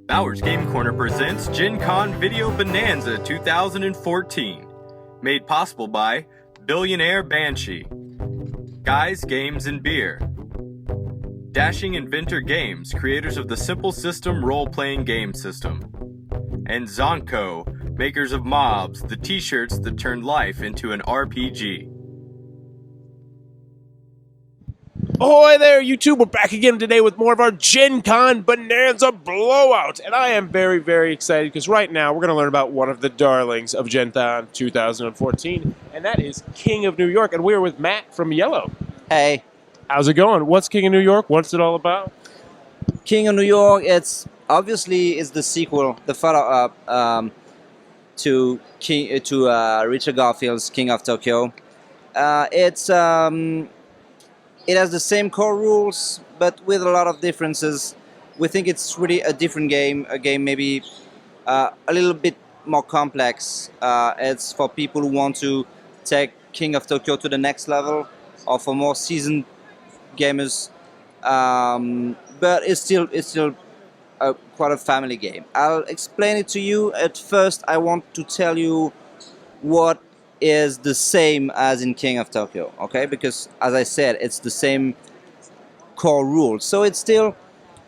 Bowers Game Corner presents Gen Con Video Bonanza 2014. Made possible by Billionaire Banshee, Guys, Games, and Beer, Dashing Inventor Games, creators of the Simple System role-playing game system, and Zonko, makers of Mobs, the t-shirts that turned life into an RPG. Ahoy there, YouTube! We're back again today with more of our Gen Con Bonanza Blowout. And I am very, very excited because right now we're going to learn about one of the darlings of Gen Con 2014, and that is King of New York. And we're with Matt from Yellow. Hey. How's it going? What's King of New York? What's it all about? King of New York, it's obviously is the sequel, the follow-up to Richard Garfield's King of Tokyo. It has the same core rules, but with a lot of differences. We think it's really a different game, a game maybe a little bit more complex. It's for people who want to take King of Tokyo to the next level, or for more seasoned gamers. But it's still quite a family game. I'll explain it to you. At first, I want to tell you what is the same as in King of Tokyo, okay? Because, as I said, it's the same core rules. So it's still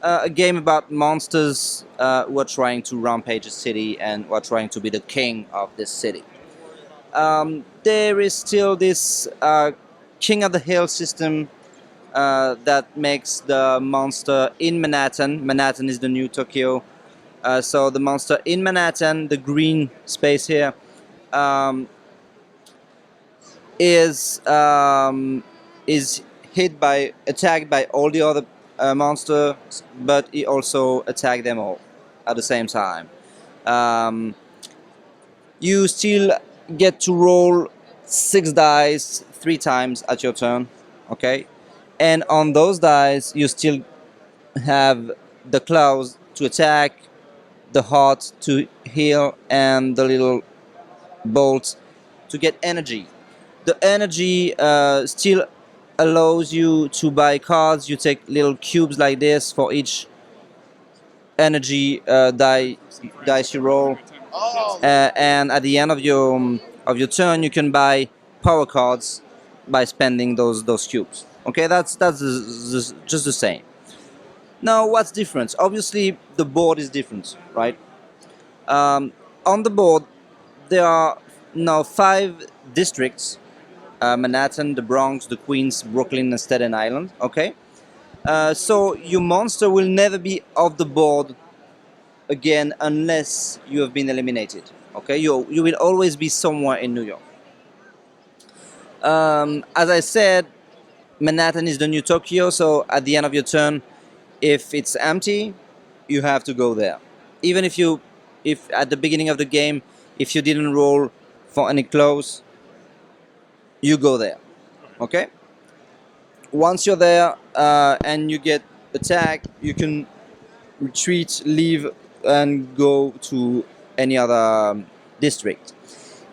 a game about monsters who are trying to rampage a city and who are trying to be the king of this city. There is still this King of the Hill system that makes the monster in Manhattan. Manhattan is the new Tokyo. So the monster in Manhattan, the green space here, is attacked by all the other monsters, but he also attacked them all at the same time. You still get to roll 6 dice 3 times at your turn, okay? And on those dice, you still have the claws to attack, the heart to heal, and the little bolts to get energy. The energy still allows you to buy cards. You take little cubes like this for each energy dice you roll, and at the end of your turn, you can buy power cards by spending those cubes. Okay, that's just the same. Now, what's different? Obviously, the board is different, right? On the board, there are now 5 districts. Manhattan, the Bronx, the Queens, Brooklyn, and Staten Island. Okay, so your monster will never be off the board again unless you have been eliminated. Okay, you will always be somewhere in New York. As I said, Manhattan is the new Tokyo. So at the end of your turn, if it's empty, you have to go there. Even if at the beginning of the game, if you didn't roll for any close, you go there, okay? Once you're there and you get attacked, you can retreat, leave, and go to any other district.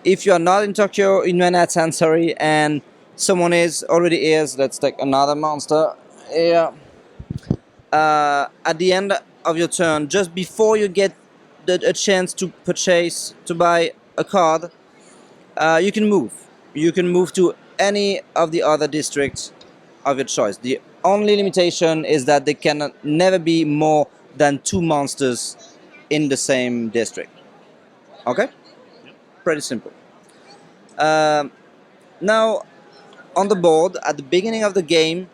If you're not in Tokyo, in Manhattan, sorry, and someone already is, let's take another monster here. At the end of your turn, just before you get a chance to buy a card, you can move. You can move to any of the other districts of your choice. The only limitation is that there can never be more than 2 monsters in the same district. Okay? Pretty simple. Now, on the board, at the beginning of the game,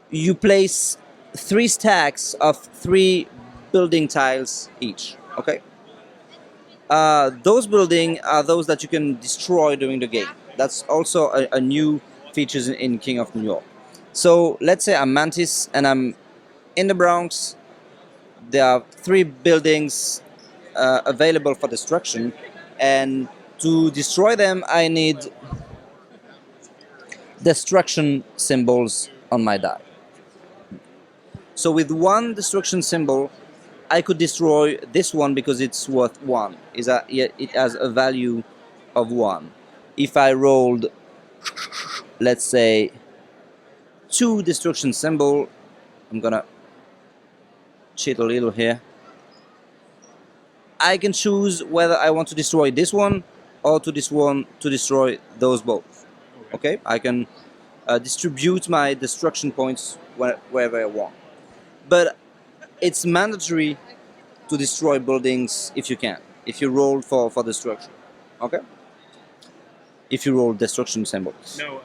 you place 3 stacks of 3 building tiles each. Okay? Those buildings are those that you can destroy during the game. That's also a new feature in King of New York. So let's say I'm Mantis and I'm in the Bronx. There are 3 buildings available for destruction, and to destroy them I need destruction symbols on my die. So with 1 destruction symbol, I could destroy this one because it's worth 1. It has a value of 1. If I rolled, let's say, 2 destruction symbol, I'm gonna cheat a little here. I can choose whether I want to destroy this one or to this one to destroy those both. Okay, I can distribute my destruction points wherever I want. But it's mandatory to destroy buildings if you can, if you roll for destruction. Okay? If you roll destruction symbols. No,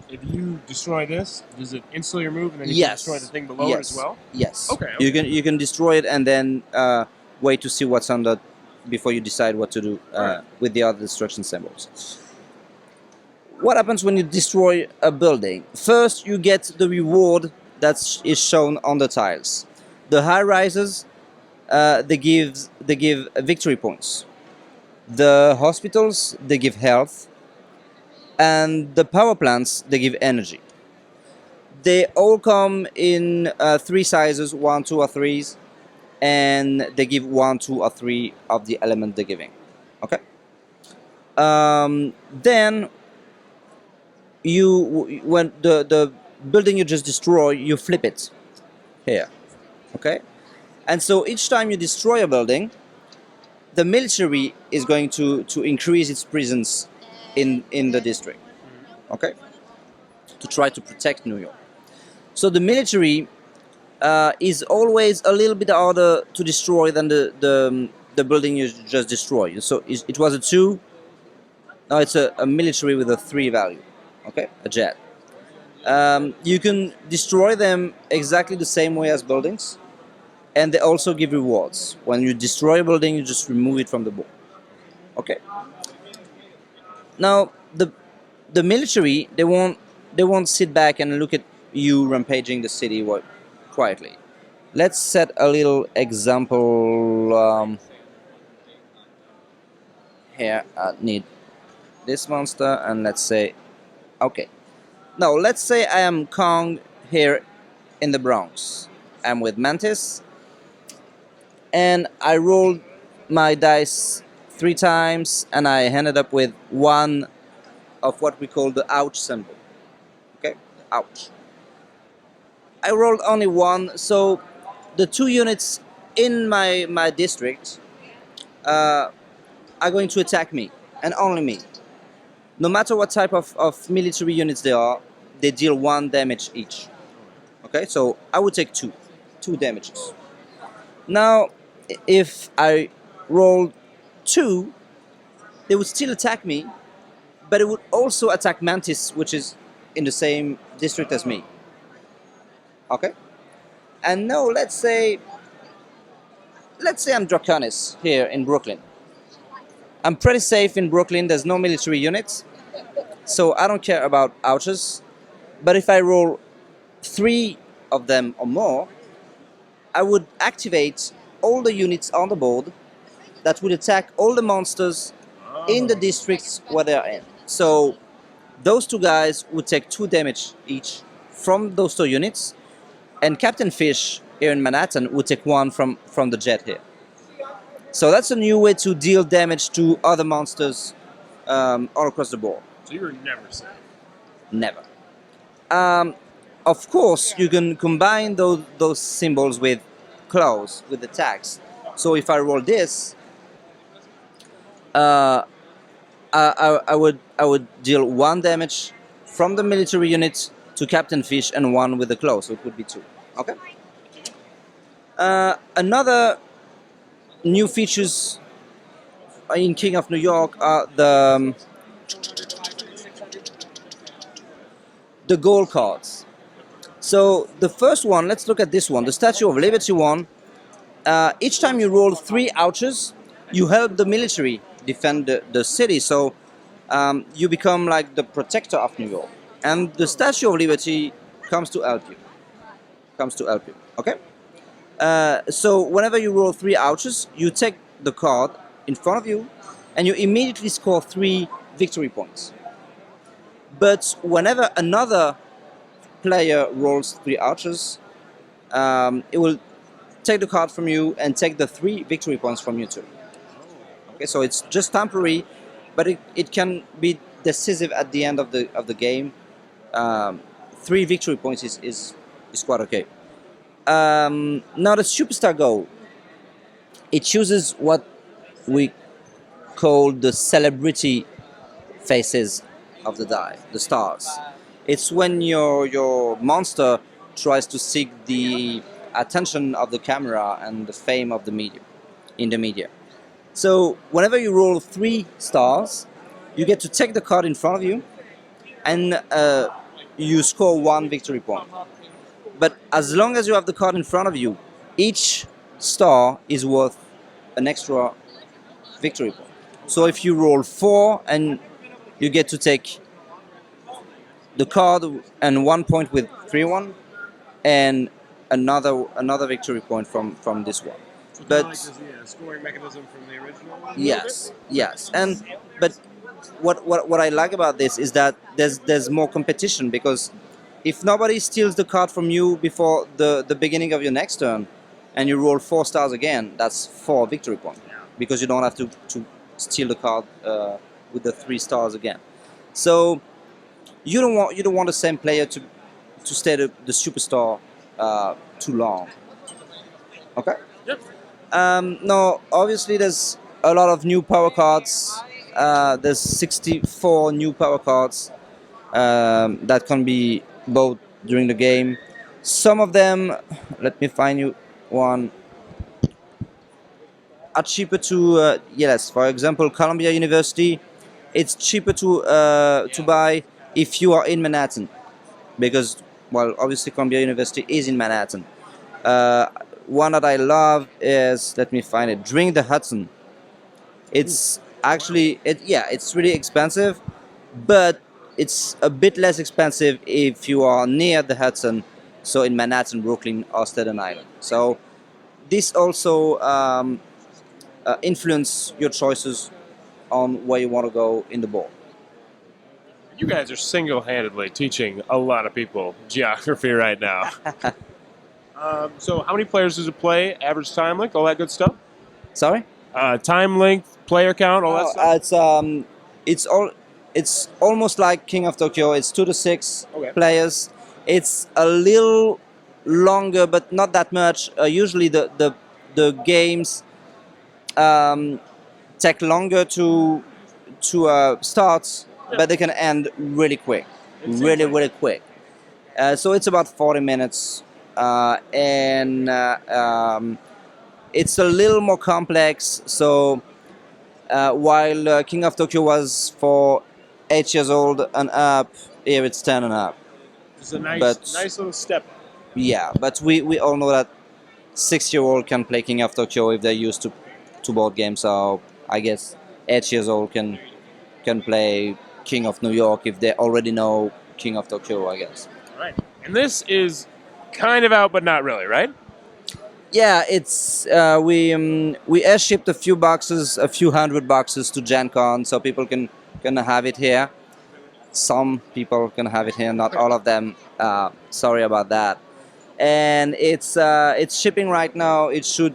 if you destroy this, does it instantly remove and then you can Yes. destroy the thing below it as well? Yes. Okay, You can destroy it and then wait to see what's under before you decide what to do Right. with the other destruction symbols. What happens when you destroy a building? First, you get the reward that is shown on the tiles. The high rises, they give victory points. The hospitals, they give health, and the power plants, they give energy. They all come in 3 sizes, 1, 2, or 3s, and they give 1, 2, or 3 of the element they're giving. Okay. Then when the building you just destroy, you flip it here. Okay. And so each time you destroy a building, the military is going to increase its presence in the district. Okay. To try to protect New York. So the military is always a little bit harder to destroy than the building you just destroyed. So it was a 2. Now it's a military with a 3 value. Okay, a jet. You can destroy them exactly the same way as buildings, and they also give rewards. When you destroy a building, you just remove it from the board. Okay. Now the military, they won't sit back and look at you rampaging the city quietly. Let's set a little example here. I need this monster, and let's say, okay. Now let's say I am Kong here in the Bronx. I'm with Mantis, and I rolled my dice 3 times, and I ended up with 1 of what we call the ouch symbol. Okay, ouch. I rolled only 1, so the 2 units in my district are going to attack me, and only me. No matter what type of military units they are, they deal 1 damage each. Okay, so I would take 2 damages. Now, if I rolled 2, they would still attack me, but it would also attack Mantis, which is in the same district as me. Okay? And now let's say I'm Draconis here in Brooklyn. I'm pretty safe in Brooklyn, there's no military units, so I don't care about ouches. But if I roll 3 of them or more, I would activate all the units on the board that would attack all the monsters in the districts where they are in. So those 2 guys would take 2 damage each from those 2 units, and Captain Fish here in Manhattan would take 1 from the jet here. So that's a new way to deal damage to other monsters all across the board. So you were never safe. Never. Of course, you can combine those symbols with claws, with attacks. So if I roll this, I would deal 1 damage from the military unit to Captain Fish and 1 with the claw, so it would be 2. Okay. Another new features in King of New York are the goal cards. So the first one, let's look at this one, the Statue of Liberty one. Each time you roll 3 ouches, you help the military defend the city. So you become like the protector of New York, and the Statue of Liberty comes to help you. Okay. So whenever you roll 3 ouches, you take the card in front of you, and you immediately score 3 victory points. But whenever another player rolls 3 ouches, it will take the card from you and take the 3 victory points from you too. Okay, so it's just temporary, but it can be decisive at the end of the game. 3 victory points is quite okay. Now the superstar goal. it chooses what we call the celebrity faces of the die, the stars. It's when your monster tries to seek the attention of the camera and the fame of the media, in the media. So whenever you roll 3 stars, you get to take the card in front of you, and you score 1 victory point. But as long as you have the card in front of you, each star is worth an extra victory point. So if you roll 4 and you get to take the card and 1 point with 3-1, and another victory point from this one. So But like this, scoring mechanism from the original one? yes, and but what I like about this is that there's more competition, because if nobody steals the card from you before the beginning of your next turn, and you roll 4 stars again, that's 4 victory points, because you don't have to steal the card with the 3 stars again. So you don't want the same player to stay the superstar too long. Okay. Yep. No, obviously there's a lot of new power cards. There's 64 new power cards that can be bought during the game. Some of them, let me find you one, are cheaper to yes. For example, Columbia University, it's cheaper to buy if you are in Manhattan, because, well, obviously Columbia University is in Manhattan. One that I love is, let me find it, Drink the Hudson. It's actually, it's really expensive, but it's a bit less expensive if you are near the Hudson, so in Manhattan, Brooklyn, or Staten Island. So this also influence your choices on where you want to go in the board. You guys are single-handedly teaching a lot of people geography right now. So how many players does it play? Average time length, all that good stuff? Sorry? Time length, player count, all that stuff? It's almost like King of Tokyo. It's 2 to 6 Okay. players. It's a little longer, but not that much. Usually the games take longer to start, but they can end really quick, really quick. So it's about 40 minutes, and it's a little more complex. So while King of Tokyo was for 8 years old and up, here it's 10 and up. It's a nice little step. Yeah, but we all know that 6-year-old can play King of Tokyo if they're used to board games. So I guess 8 years old can play King of New York if they already know King of Tokyo, I guess. All right. And this is kind of out, but not really, right? Yeah, it's we airshipped a few boxes, a few hundred boxes to Gen Con, so people can have it here. Some people can have it here, not all of them. Sorry about that. And it's shipping right now. It should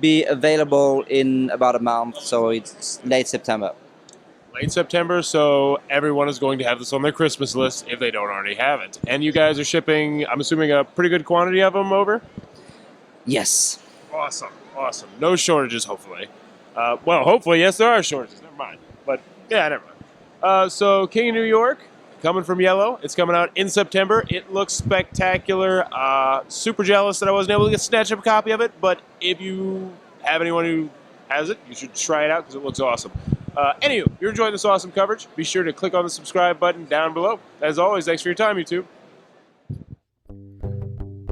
be available in about a month, so it's late September. Late September, so everyone is going to have this on their Christmas list if they don't already have it. And you guys are shipping, I'm assuming, a pretty good quantity of them over? Yes. Awesome. No shortages, hopefully. Well, hopefully, yes, there are shortages. Never mind. But, yeah, never mind. So, King of New York, coming from Yellow. It's coming out in September. It looks spectacular. Super jealous that I wasn't able to snatch up a copy of it. But if you have anyone who has it, you should try it out because it looks awesome. Anywho, if you're enjoying this awesome coverage, be sure to click on the subscribe button down below. As always, thanks for your time, YouTube.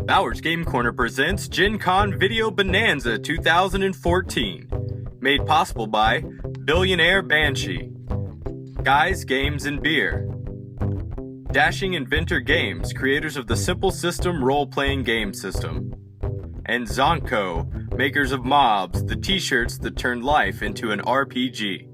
Bauer's Game Corner presents Gen Con Video Bonanza 2014. Made possible by Billionaire Banshee, Guys, Games, and Beer, Dashing Inventor Games, creators of the Simple System role-playing game system, and Zonko, makers of Mobs, the t-shirts that turned life into an RPG.